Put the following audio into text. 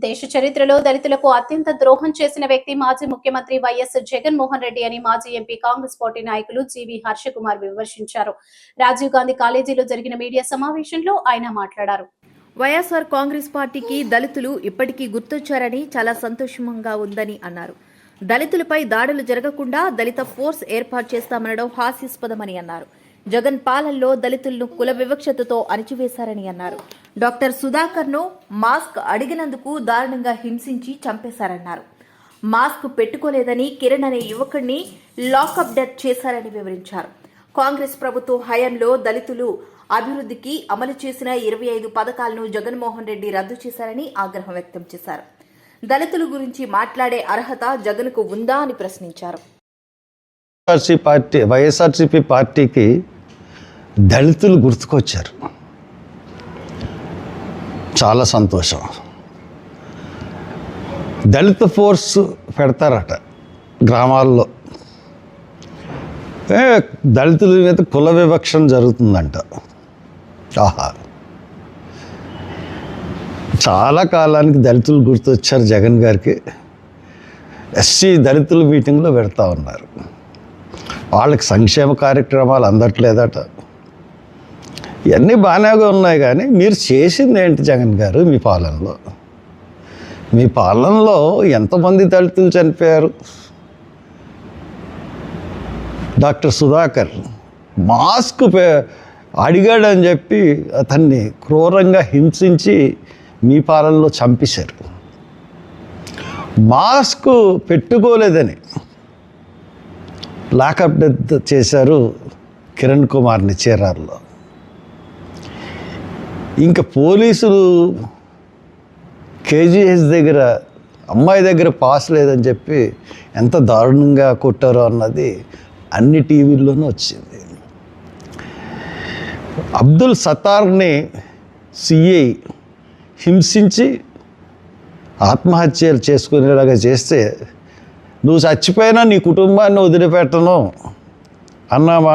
దేశ చరిత్రలో దళితులకు అత్యంత ద్రోహం చేసిన వ్యక్తి మాజీ ముఖ్యమంత్రి వైఎస్ జగన్మోహన్ రెడ్డి అని మాజీ ఎంపీ కాంగ్రెస్ పార్టీ నాయకులు జీవి హర్షకుమార్ విమర్శించారు. రాజీవ్ గాంధీ కాలేజీలో జరిగిన మీడియా సమావేశంలో ఆయన మాట్లాడారు. వైఎస్ఆర్ కాంగ్రెస్ పార్టీకి దళితులు ఇప్పటికీ గుర్తొచ్చారని చాలా సంతోషంగా ఉందని అన్నారు. దళితులపై దాడులు జరగకుండా దళిత ఫోర్స్ ఏర్పాటు చేస్తామనడం హాస్యాస్పదమని అన్నారు. జగన్ పాలనలో దళితులను కుల వివక్షతతో అణిచివేశారని అన్నారు. డాక్టర్ సుధాకర్ను మాస్క్ అడిగినందుకు దారుణంగా హింసించి చంపేశారన్నారు. మాస్క్ పెట్టుకోలేదని కిరణ్ అనే యువకుడిని లాకప్ డెత్ చేశారని వివరించారు. కాంగ్రెస్ ప్రభుత్వం హయాంలో దళితులు అభివృద్ధికి అమలు చేసిన 25 పథకాలను జగన్మోహన్ రెడ్డి రద్దు చేశారని ఆగ్రహం వ్యక్తం చేశారు. దళితుల గురించి మాట్లాడే అర్హత జగన్కు ఉందా అని ప్రశ్నించారు. వైఎస్ఆర్సీపీ పార్టీకి దళితులు గుర్తుకొచ్చారు. చాలా సంతోషం. దళిత ఫోర్స్ పెడతారట గ్రామాల్లో. దళితుల మీద కుల వివక్షణ జరుగుతుందంట. ఆహా, చాలా కాలానికి దళితులు గుర్తొచ్చారు జగన్ గారికి. ఎస్సీ దళితుల మీటింగ్లో పెడతా ఉన్నారు. వాళ్ళకి సంక్షేమ కార్యక్రమాలు అందట్లేదట. ఇవన్నీ బాగానే ఉన్నాయి, కానీ మీరు చేసింది ఏంటి జగన్ గారు? మీ పాలనలో ఎంతమంది దళితులు చనిపోయారు? డాక్టర్ సుధాకర్ మాస్క్ అడిగాడని చెప్పి అతన్ని క్రూరంగా హింసించి మీ పాలనలో చంపేశారు. మాస్క్ పెట్టుకోలేదని లాకప్ డెత్ చేశారు కిరణ్ కుమార్ని చీరార్లో. ఇంకా పోలీసులు కేజీహెచ్ దగ్గర అమ్మాయి దగ్గర పాస్ లేదని చెప్పి ఎంత దారుణంగా కొట్టారో అన్నది అన్ని టీవీల్లోనూ వచ్చింది. అబ్దుల్ సత్తార్ని సిఐ హింసించి ఆత్మహత్యలు చేసుకునేలాగా చేస్తే, నువ్వు చచ్చిపోయినా నీ కుటుంబాన్ని వదిలిపెట్టను అన్నమాట